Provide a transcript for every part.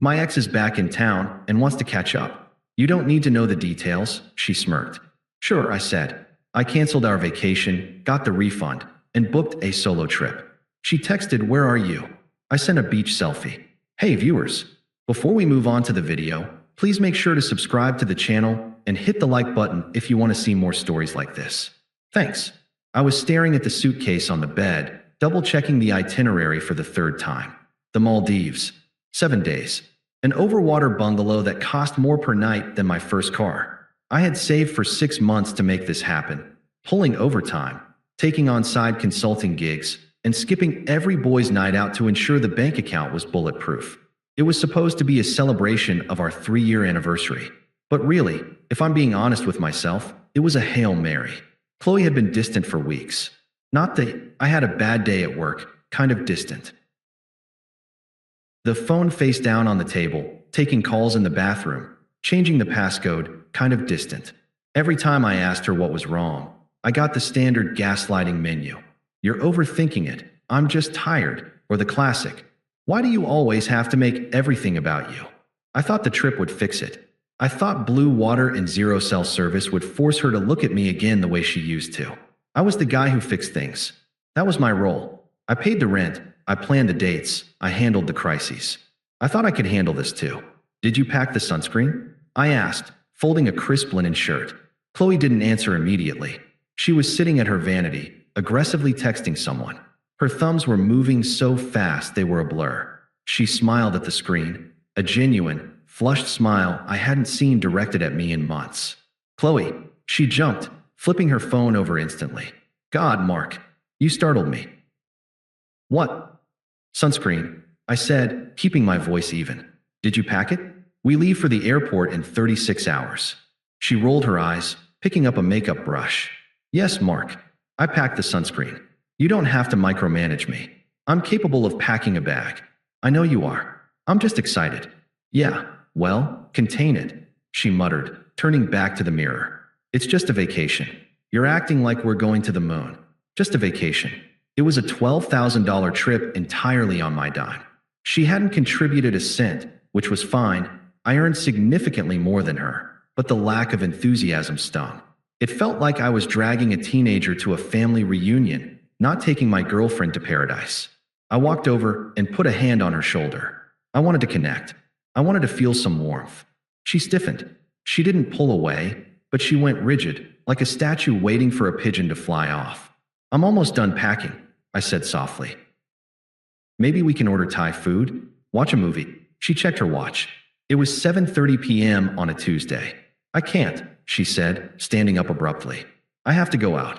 My ex is back in town and wants to catch up. You don't need to know the details, she smirked. Sure, I said. I canceled our vacation, got the refund, and booked a solo trip. She texted, "Where are you?" I sent a beach selfie. Hey viewers, before we move on to the video, please make sure to subscribe to the channel and hit the like button if you want to see more stories like this. Thanks. I was staring at the suitcase on the bed, double-checking the itinerary for the third time. The Maldives. 7 days. An overwater bungalow that cost more per night than my first car. I had saved for 6 months to make this happen, pulling overtime, taking on side consulting gigs, and skipping every boys' night out to ensure the bank account was bulletproof. It was supposed to be a celebration of our 3-year anniversary. But really, if I'm being honest with myself, it was a Hail Mary. Qley had been distant for weeks. Not that I had a bad day at work, kind of distant. The phone face down on the table, taking calls in the bathroom, changing the passcode, kind of distant. Every time I asked her what was wrong, I got the standard gaslighting menu. You're overthinking it, I'm just tired, or the classic, why do you always have to make everything about you? I thought the trip would fix it. I thought blue water and zero cell service would force her to look at me again the way she used to. I was the guy who fixed things. That was my role. I paid the rent, I planned the dates, I handled the crises. I thought I could handle this too. Did you pack the sunscreen? I asked, folding a crisp linen shirt. Qley didn't answer immediately. She was sitting at her vanity, aggressively texting someone. Her thumbs were moving so fast they were a blur. She smiled at the screen, a genuine, flushed smile I hadn't seen directed at me in months. Qley, she jumped, flipping her phone over instantly. God, Mark, you startled me. What? Sunscreen, I said, keeping my voice even. Did you pack it? We leave for the airport in 36 hours. She rolled her eyes, picking up a makeup brush. Yes, Mark, I packed the sunscreen. You don't have to micromanage me. I'm capable of packing a bag. I know you are. I'm just excited. Yeah, well, contain it, she muttered, turning back to the mirror. It's just a vacation. You're acting like we're going to the moon. Just a vacation. It was a $12,000 trip entirely on my dime. She hadn't contributed a cent, which was fine. I earned significantly more than her, but the lack of enthusiasm stung. It felt like I was dragging a teenager to a family reunion, not taking my girlfriend to paradise. I walked over and put a hand on her shoulder. I wanted to connect. I wanted to feel some warmth. She stiffened. She didn't pull away, but she went rigid, like a statue waiting for a pigeon to fly off. I'm almost done packing, I said softly. Maybe we can order Thai food? Watch a movie. She checked her watch. It was 7:30 p.m. on a Tuesday. I can't, she said, standing up abruptly. I have to go out.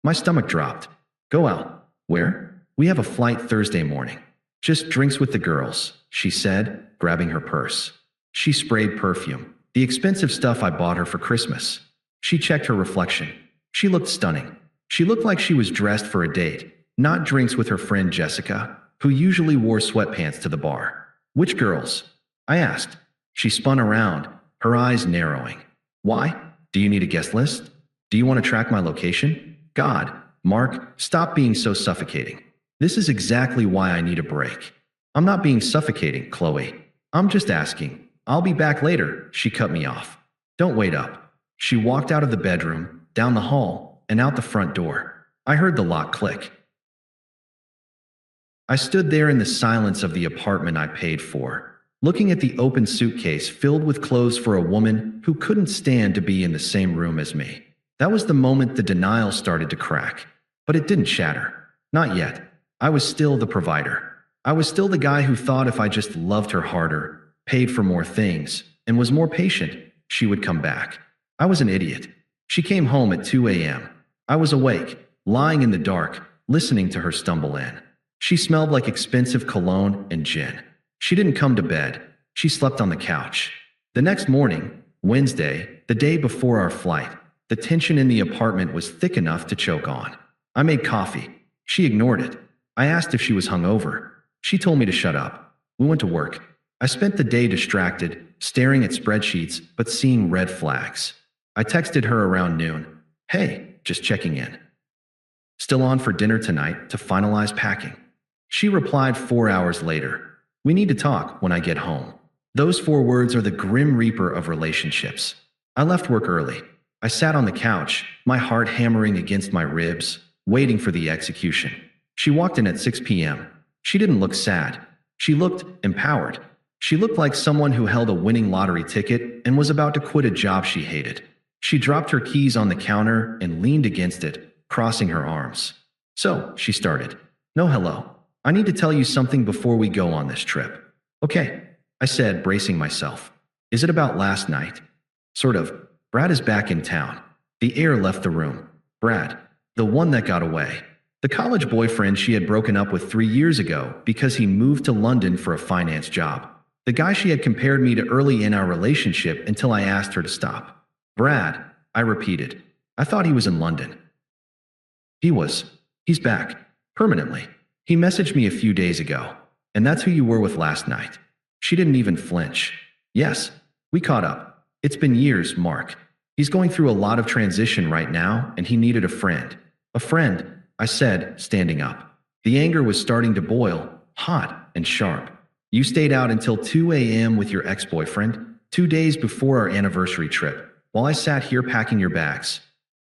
My stomach dropped. Go out. Where? We have a flight Thursday morning. Just drinks with the girls, she said, grabbing her purse. She sprayed perfume, the expensive stuff I bought her for Christmas. She checked her reflection. She looked stunning. She looked like she was dressed for a date, not drinks with her friend Jessica, who usually wore sweatpants to the bar. Which girls? I asked. She spun around, her eyes narrowing. Why? Do you need a guest list? Do you want to track my location? God, Mark, stop being so suffocating. This is exactly why I need a break. I'm not being suffocating, Qley. I'm just asking. I'll be back later, she cut me off. Don't wait up. She walked out of the bedroom, down the hall, and out the front door. I heard the lock click. I stood there in the silence of the apartment I paid for, looking at the open suitcase filled with clothes for a woman who couldn't stand to be in the same room as me. That was the moment the denial started to crack. But it didn't shatter. Not yet. I was still the provider. I was still the guy who thought if I just loved her harder, paid for more things, and was more patient, she would come back. I was an idiot. She came home at 2 a.m. I was awake, lying in the dark, listening to her stumble in. She smelled like expensive cologne and gin. She didn't come to bed. She slept on the couch. The next morning, Wednesday, the day before our flight, the tension in the apartment was thick enough to choke on. I made coffee. She ignored it. I asked if she was hungover. She told me to shut up. We went to work. I spent the day distracted, staring at spreadsheets, but seeing red flags. I texted her around noon. Hey, just checking in. Still on for dinner tonight to finalize packing. She replied 4 hours later. We need to talk when I get home. Those 4 words are the grim reaper of relationships. I left work early. I sat on the couch, my heart hammering against my ribs, waiting for the execution. She walked in at 6 p.m. She didn't look sad. She looked empowered. She looked like someone who held a winning lottery ticket and was about to quit a job she hated. She dropped her keys on the counter and leaned against it, crossing her arms. "So," she started. "No, hello. I need to tell you something before we go on this trip." "Okay," I said, bracing myself. "Is it about last night?" "Sort of. Brad is back in town." The air left the room. Brad. The one that got away. The college boyfriend she had broken up with 3 years ago because he moved to London for a finance job. The guy she had compared me to early in our relationship until I asked her to stop. "Brad," I repeated. "I thought he was in London." "He was. He's back. Permanently. He messaged me a few days ago. And that's who you were with last night." She didn't even flinch. "Yes. We caught up. It's been years, Mark. He's going through a lot of transition right now, and he needed a friend." "A friend," I said, standing up. The anger was starting to boil, hot and sharp. "You stayed out until 2 a.m. with your ex-boyfriend, 2 days before our anniversary trip, while I sat here packing your bags."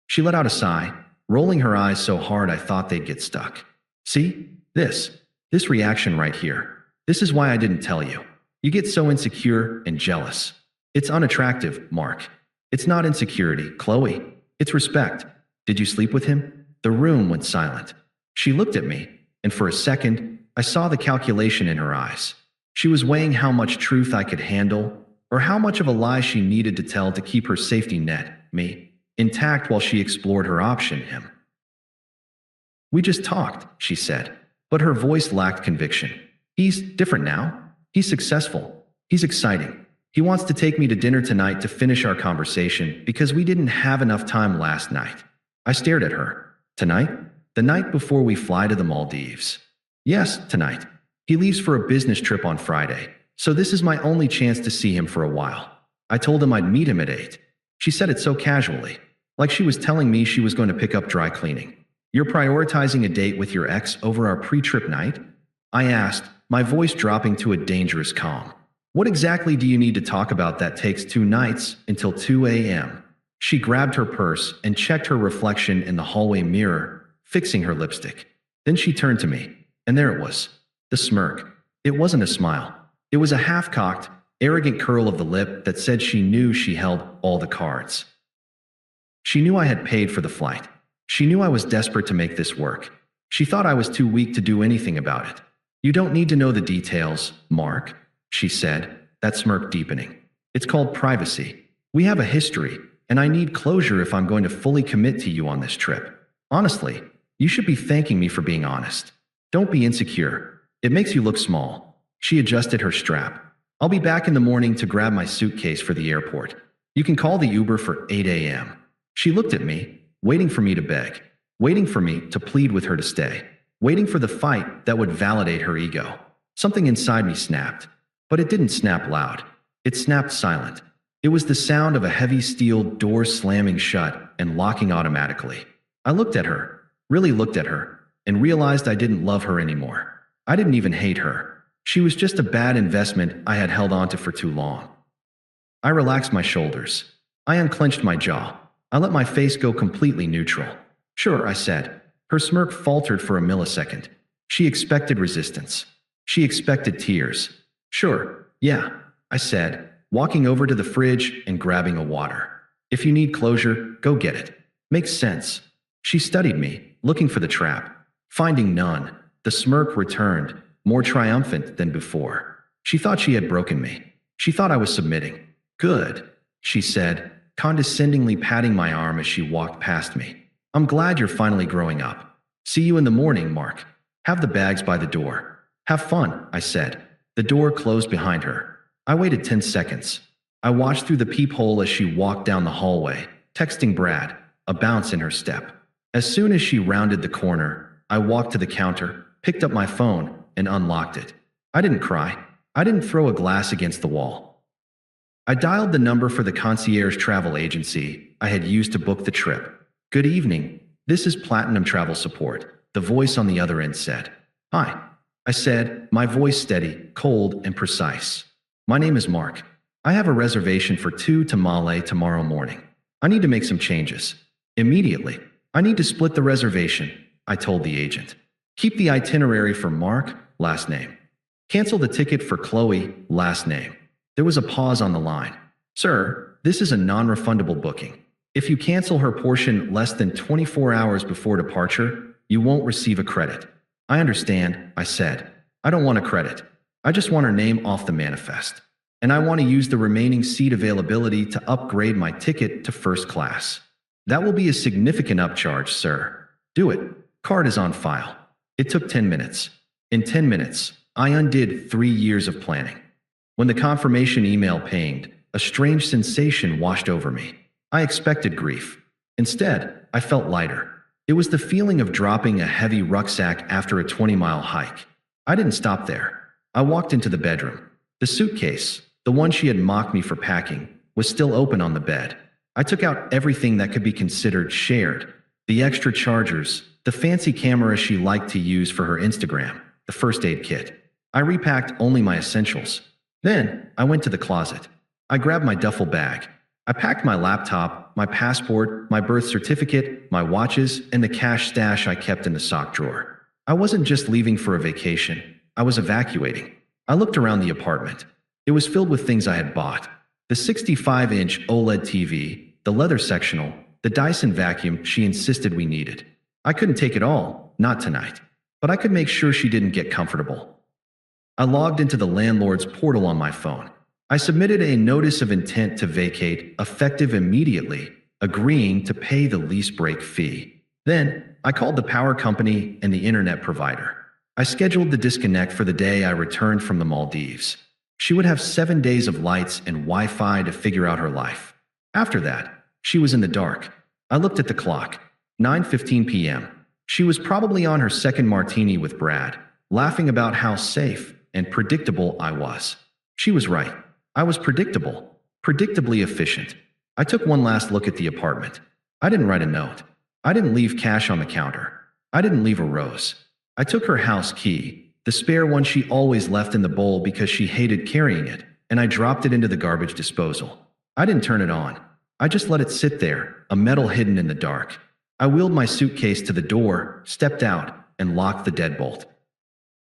She let out a sigh, rolling her eyes so hard I thought they'd get stuck. "See? This reaction right here. This is why I didn't tell you. You get so insecure and jealous. It's unattractive, Mark. It's not insecurity, Qley. It's respect. Did you sleep with him?" The room went silent. She looked at me, and for a second, I saw the calculation in her eyes. She was weighing how much truth I could handle, or how much of a lie she needed to tell to keep her safety net, me, intact while she explored her option, him. "We just talked," she said, but her voice lacked conviction. "He's different now. He's successful. He's exciting. He wants to take me to dinner tonight to finish our conversation because we didn't have enough time last night." I stared at her. "Tonight? The night before we fly to the Maldives?" "Yes, tonight. He leaves for a business trip on Friday, so this is my only chance to see him for a while." I told him I'd meet him at 8. She said it so casually, like she was telling me she was going to pick up dry cleaning. "You're prioritizing a date with your ex over our pre-trip night?" I asked, my voice dropping to a dangerous calm. "What exactly do you need to talk about that takes 2 nights until 2 a.m.? She grabbed her purse and checked her reflection in the hallway mirror, fixing her lipstick. Then she turned to me, and there it was. The smirk. It wasn't a smile. It was a half-cocked, arrogant curl of the lip that said she knew she held all the cards. She knew I had paid for the flight. She knew I was desperate to make this work. She thought I was too weak to do anything about it. "You don't need to know the details, Mark," she said, that smirk deepening. "It's called privacy. We have a history, and I need closure if I'm going to fully commit to you on this trip. Honestly, you should be thanking me for being honest. Don't be insecure. It makes you look small." She adjusted her strap. "I'll be back in the morning to grab my suitcase for the airport. You can call the Uber for 8 a.m. She looked at me, waiting for me to beg, waiting for me to plead with her to stay, waiting for the fight that would validate her ego. Something inside me snapped, but it didn't snap loud. It snapped silent. It was the sound of a heavy steel door slamming shut and locking automatically. I looked at her, really looked at her, and realized I didn't love her anymore. I didn't even hate her. She was just a bad investment I had held onto for too long. I relaxed my shoulders. I unclenched my jaw. I let my face go completely neutral. "Sure," I said. Her smirk faltered for a millisecond. She expected resistance. She expected tears. "Sure, yeah," I said, walking over to the fridge and grabbing a water. "If you need closure, go get it. Makes sense." She studied me, looking for the trap. Finding none, the smirk returned, more triumphant than before. She thought she had broken me. She thought I was submitting. "Good," she said, condescendingly patting my arm as she walked past me. "I'm glad you're finally growing up. See you in the morning, Mark. Have the bags by the door." "Have fun," I said. The door closed behind her. I waited 10 seconds. I watched through the peephole as she walked down the hallway, texting Brad, a bounce in her step. As soon as she rounded the corner, I walked to the counter, picked up my phone, and unlocked it. I didn't cry. I didn't throw a glass against the wall. I dialed the number for the concierge travel agency I had used to book the trip. "Good evening. This is Platinum Travel Support," the voice on the other end said. "Hi," I said, my voice steady, cold, and precise. My name is Mark. I have a reservation for 2 tamale tomorrow morning. I need to make some changes. Immediately. I need to split the reservation, I told the agent. Keep the itinerary for Mark, last name. Cancel the ticket for Qley, last name. There was a pause on the line. Sir, this is a non-refundable booking. If you cancel her portion less than 24 hours before departure, you won't receive a credit. I understand, I said. I don't want a credit. I just want her name off the manifest. And I want to use the remaining seat availability to upgrade my ticket to first class. That will be a significant upcharge, sir. Do it. Card is on file. It took 10 minutes. In 10 minutes, I undid 3 years of planning. When the confirmation email pinged, a strange sensation washed over me. I expected grief. Instead, I felt lighter. It was the feeling of dropping a heavy rucksack after a 20-mile hike. I didn't stop there. I walked into the bedroom. The suitcase, the one she had mocked me for packing, was still open on the bed. I took out everything that could be considered shared. The extra chargers, the fancy camera she liked to use for her Instagram, the first aid kit. I repacked only my essentials. Then, I went to the closet. I grabbed my duffel bag. I packed my laptop, my passport, my birth certificate, my watches, and the cash stash I kept in the sock drawer. I wasn't just leaving for a vacation. I was evacuating. I looked around the apartment. It was filled with things I had bought. The 65-inch OLED TV, the leather sectional, the Dyson vacuum she insisted we needed. I couldn't take it all, not tonight. But I could make sure she didn't get comfortable. I logged into the landlord's portal on my phone. I submitted a notice of intent to vacate, effective immediately, agreeing to pay the lease break fee. Then, I called the power company and the internet provider. I scheduled the disconnect for the day I returned from the Maldives. She would have 7 days of lights and Wi-Fi to figure out her life. After that, she was in the dark. I looked at the clock. 9:15 p.m. She was probably on her second martini with Brad, laughing about how safe and predictable I was. She was right. I was predictable, predictably efficient. I took one last look at the apartment. I didn't write a note. I didn't leave cash on the counter. I didn't leave a rose. I took her house key, the spare one she always left in the bowl because she hated carrying it, and I dropped it into the garbage disposal. I didn't turn it on. I just let it sit there, a metal hidden in the dark. I wheeled my suitcase to the door, stepped out, and locked the deadbolt.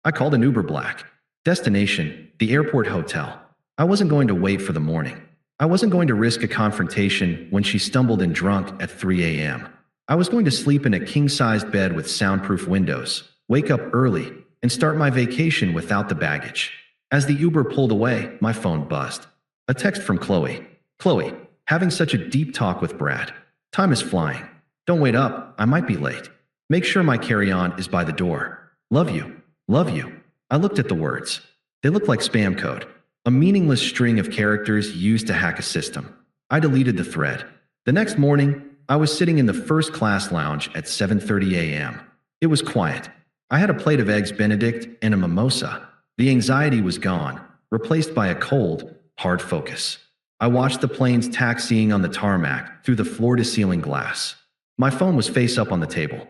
I called an Uber Black. Destination, the airport hotel. I wasn't going to wait for the morning. I wasn't going to risk a confrontation when she stumbled in drunk at 3 a.m. I was going to sleep in a king-sized bed with soundproof windows, wake up early, and start my vacation without the baggage. As the Uber pulled away, my phone buzzed. A text from Qley. Qley, having such a deep talk with Brad. Time is flying. Don't wait up, I might be late. Make sure my carry-on is by the door. Love you. Love you. I looked at the words. They looked like spam code. A meaningless string of characters used to hack a system. I deleted the thread. The next morning, I was sitting in the first-class lounge at 7:30 a.m. It was quiet. I had a plate of eggs Benedict and a mimosa. The anxiety was gone, replaced by a cold, hard focus. I watched the planes taxiing on the tarmac through the floor-to-ceiling glass. My phone was face up on the table.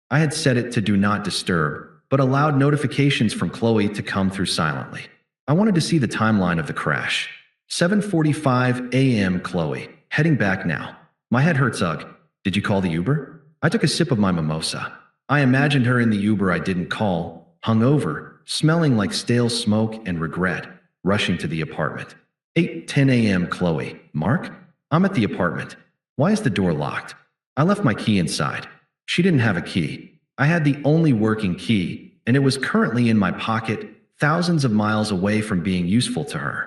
I had set it to do not disturb, but allowed notifications from Qley to come through silently. I wanted to see the timeline of the crash. 7:45 a.m. Qley, heading back now. My head hurts. Ugh. Did you call the Uber? I took a sip of my mimosa. I imagined her in the Uber I didn't call, hungover, smelling like stale smoke and regret, rushing to the apartment. 8:10 a.m. Qley. Mark? I'm at the apartment. Why is the door locked? I left my key inside. She didn't have a key. I had the only working key, and it was currently in my pocket, thousands of miles away from being useful to her.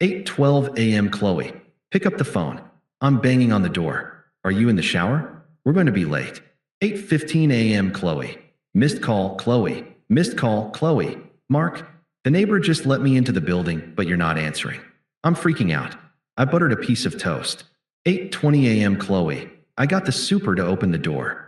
8:12 a.m. Qley. Pick up the phone. I'm banging on the door. Are you in the shower? We're going to be late. 8:15 a.m. Qley. Missed call, Qley. Missed call, Qley. Mark, the neighbor just let me into the building, but you're not answering. I'm freaking out. I buttered a piece of toast. 8:20 a.m. Qley. I got the super to open the door.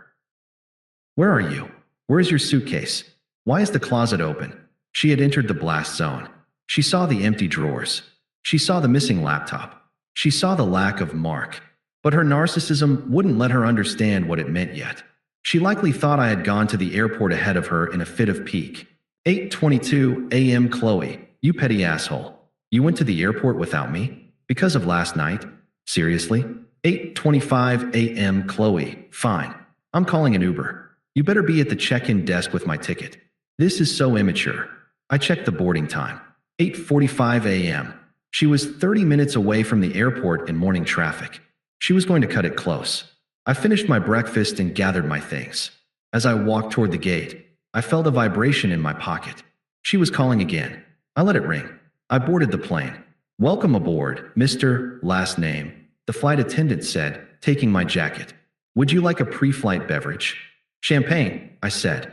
Where are you? Where's your suitcase? Why is the closet open? She had entered the blast zone. She saw the empty drawers. She saw the missing laptop. She saw the lack of Mark. But her narcissism wouldn't let her understand what it meant yet. She likely thought I had gone to the airport ahead of her in a fit of pique. 8:22 a.m. Qley. You petty asshole. You went to the airport without me? Because of last night? Seriously? 8:25 a.m. Qley. Fine. I'm calling an Uber. You better be at the check-in desk with my ticket. This is so immature. I checked the boarding time. 8:45 a.m. She was 30 minutes away from the airport in morning traffic. She was going to cut it close. I finished my breakfast and gathered my things. As I walked toward the gate, I felt a vibration in my pocket. She was calling again. I let it ring. I boarded the plane. Welcome aboard, Mr. Last Name, the flight attendant said, taking my jacket. Would you like a pre-flight beverage? Champagne, I said.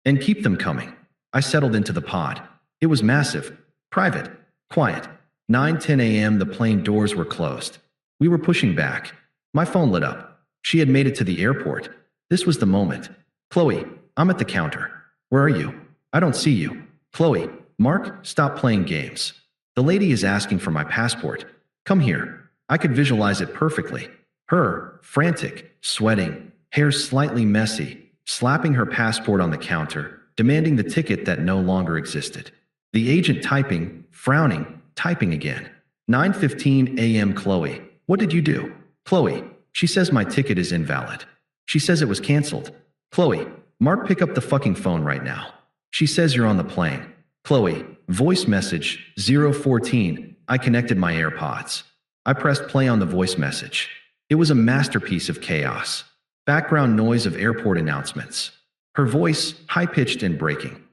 And keep them coming. I settled into the pod. It was massive, private, quiet. 9:10 a.m. the plane doors were closed. We were pushing back. My phone lit up. She had made it to the airport. This was the moment. Qley, I'm at the counter. Where are you? I don't see you. Qley, Mark, stop playing games. The lady is asking for my passport. Come here. I could visualize it perfectly. Her, frantic, sweating, hair slightly messy, slapping her passport on the counter, demanding the ticket that no longer existed. The agent typing, frowning, typing again. 9:15 a.m. Qley, what did you do? Qley, she says my ticket is invalid. She says it was canceled. Qley, Mark, pick up the fucking phone right now. She says you're on the plane. Qley, voice message, 014. I connected my AirPods. I pressed play on the voice message. It was a masterpiece of chaos. Background noise of airport announcements. Her voice, high-pitched and breaking.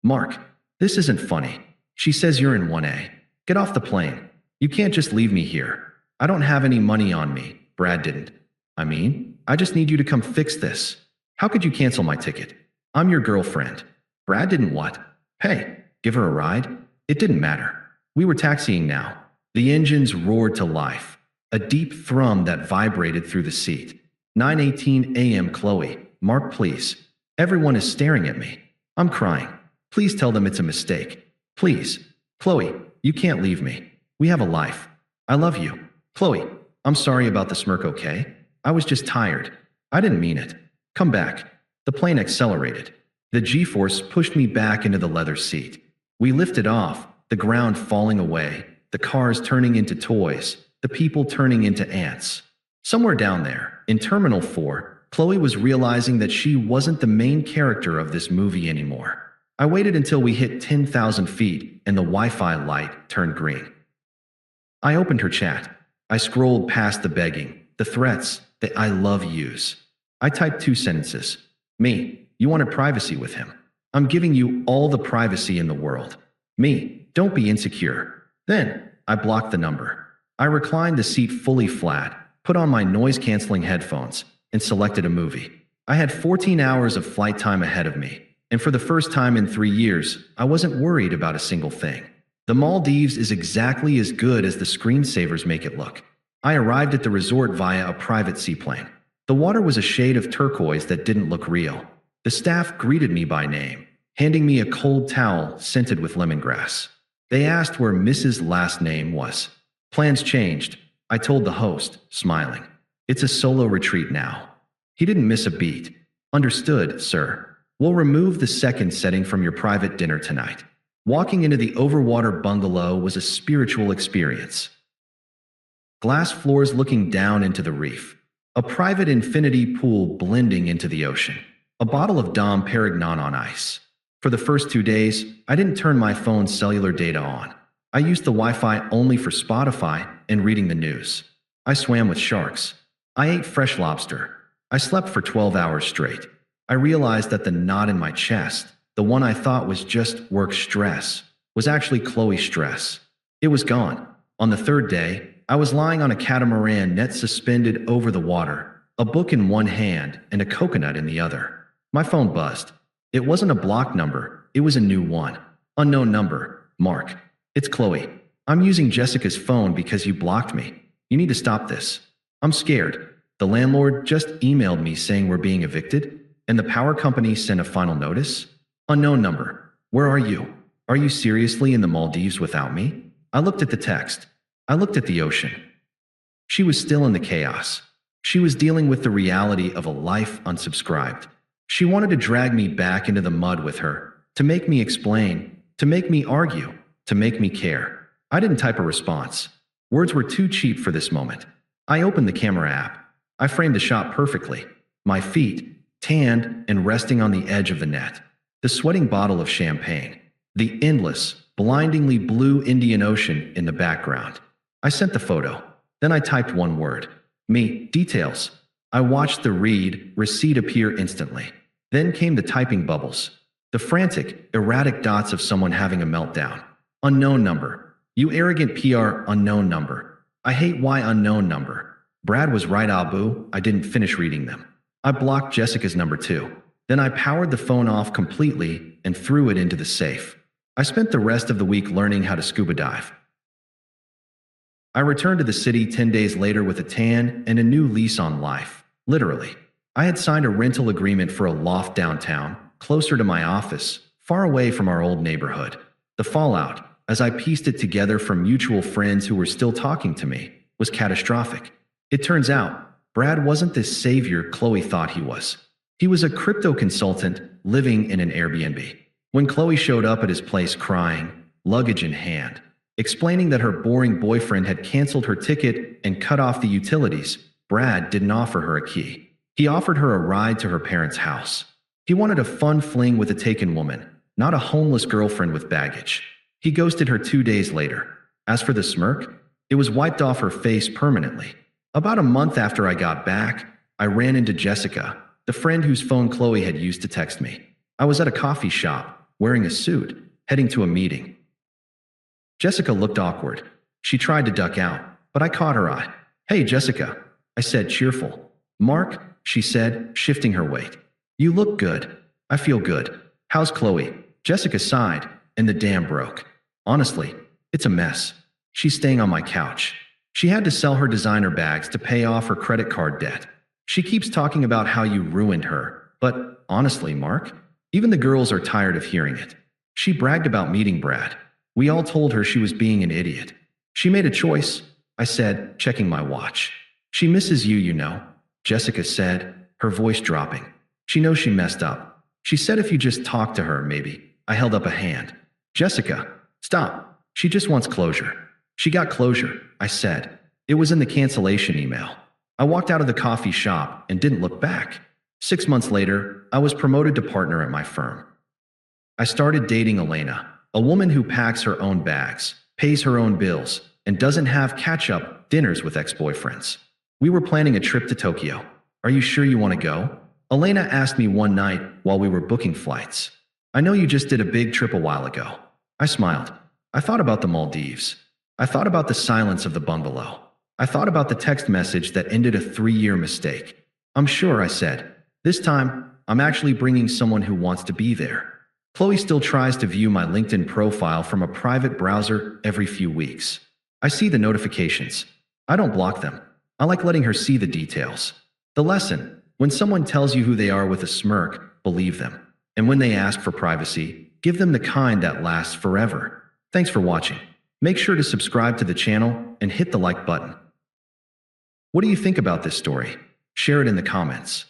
Mark, this isn't funny. She says you're in 1A. Get off the plane. You can't just leave me here. I don't have any money on me. Brad didn't. I just need you to come fix this. How could you cancel my ticket? I'm your girlfriend. Brad didn't what? Hey, give her a ride? It didn't matter. We were taxiing now. The engines roared to life. A deep thrum that vibrated through the seat. 9:18 a.m. Qley, Mark, please. Everyone is staring at me. I'm crying. Please tell them it's a mistake. Please. Qley, you can't leave me. We have a life. I love you. Qley, I'm sorry about the smirk, okay? I was just tired. I didn't mean it. Come back. The plane accelerated. The G-force pushed me back into the leather seat. We lifted off, the ground falling away, the cars turning into toys, the people turning into ants. Somewhere down there, in Terminal 4, Qley was realizing that she wasn't the main character of this movie anymore. I waited until we hit 10,000 feet and the Wi-Fi light turned green. I opened her chat. I scrolled past the begging, the threats, the I love yous. I typed 2 sentences. Me, you wanted privacy with him. I'm giving you all the privacy in the world. Me, don't be insecure. Then, I blocked the number. I reclined the seat fully flat, put on my noise-canceling headphones, and selected a movie. I had 14 hours of flight time ahead of me, and for the first time in 3 years, I wasn't worried about a single thing. The Maldives is exactly as good as the screensavers make it look. I arrived at the resort via a private seaplane. The water was a shade of turquoise that didn't look real. The staff greeted me by name, handing me a cold towel scented with lemongrass. They asked where Mrs. Last Name was. Plans changed, I told the host, smiling. It's a solo retreat now. He didn't miss a beat. Understood, sir. We'll remove the second setting from your private dinner tonight. Walking into the overwater bungalow was a spiritual experience. Glass floors looking down into the reef. A private infinity pool blending into the ocean. A bottle of Dom Perignon on ice. For the first 2 days, I didn't turn my phone's cellular data on. I used the Wi-Fi only for Spotify and reading the news. I swam with sharks. I ate fresh lobster. I slept for 12 hours straight. I realized that the knot in my chest, the one I thought was just work stress, was actually Qley stress. It was gone. On the 3rd day, I was lying on a catamaran net suspended over the water, a book in one hand and a coconut in the other. My phone buzzed. It wasn't a blocked number, it was a new one. Unknown number, Mark. It's Qley. I'm using Jessica's phone because you blocked me. You need to stop this. I'm scared. The landlord just emailed me saying we're being evicted, and the power company sent a final notice. Unknown number. Where are you? Are you seriously in the Maldives without me? I looked at the text. I looked at the ocean. She was still in the chaos. She was dealing with the reality of a life unsubscribed. She wanted to drag me back into the mud with her, to make me explain, to make me argue, to make me care. I didn't type a response. Words were too cheap for this moment. I opened the camera app. I framed the shot perfectly. My feet, tanned and resting on the edge of the net. The sweating bottle of champagne. The endless, blindingly blue Indian Ocean in the background. I sent the photo. Then I typed one word. Me, details. I watched the read receipt appear instantly. Then came the typing bubbles. The frantic, erratic dots of someone having a meltdown. Unknown number. You arrogant PR unknown number. I hate why unknown number. Brad was right, Abu. I didn't finish reading them. I blocked Jessica's number 2. Then I powered the phone off completely and threw it into the safe. I spent the rest of the week learning how to scuba dive. I returned to the city 10 days later with a tan and a new lease on life. Literally. I had signed a rental agreement for a loft downtown, closer to my office, far away from our old neighborhood. The fallout, as I pieced it together from mutual friends who were still talking to me, was catastrophic. It turns out, Brad wasn't the savior Qley thought he was. He was a crypto consultant living in an Airbnb. When Qley showed up at his place crying, luggage in hand, explaining that her boring boyfriend had canceled her ticket and cut off the utilities, Brad didn't offer her a key. He offered her a ride to her parents' house. He wanted a fun fling with a taken woman, not a homeless girlfriend with baggage. He ghosted her 2 days later. As for the smirk, it was wiped off her face permanently. About a month after I got back, I ran into Jessica, the friend whose phone Qley had used to text me. I was at a coffee shop, wearing a suit, heading to a meeting. Jessica looked awkward. She tried to duck out, but I caught her eye. "Hey, Jessica," I said, cheerful. "Mark," she said, shifting her weight. "You look good." "I feel good. How's Qley?" Jessica sighed, and the dam broke. "Honestly, it's a mess. She's staying on my couch. She had to sell her designer bags to pay off her credit card debt. She keeps talking about how you ruined her, but honestly, Mark, even the girls are tired of hearing it. She bragged about meeting Brad. We all told her she was being an idiot. She made a choice," I said, checking my watch. "She misses you, you know," Jessica said, her voice dropping. "She knows she messed up. She said if you just talk to her, maybe." I held up a hand. "Jessica, stop. She just wants closure." "She got closure," I said. "It was in the cancellation email." I walked out of the coffee shop and didn't look back. 6 months later, I was promoted to partner at my firm. I started dating Elena, a woman who packs her own bags, pays her own bills, and doesn't have catch-up dinners with ex-boyfriends. We were planning a trip to Tokyo. "Are you sure you want to go?" Elena asked me one night while we were booking flights. "I know you just did a big trip a while ago." I smiled. I thought about the Maldives. I thought about the silence of the bungalow. I thought about the text message that ended a 3-year mistake. "I'm sure," I said. "This time, I'm actually bringing someone who wants to be there." Qley still tries to view my LinkedIn profile from a private browser every few weeks. I see the notifications. I don't block them. I like letting her see the details. The lesson: when someone tells you who they are with a smirk, believe them. And when they ask for privacy, give them the kind that lasts forever. Thanks for watching. Make sure to subscribe to the channel and hit the like button. What do you think about this story? Share it in the comments.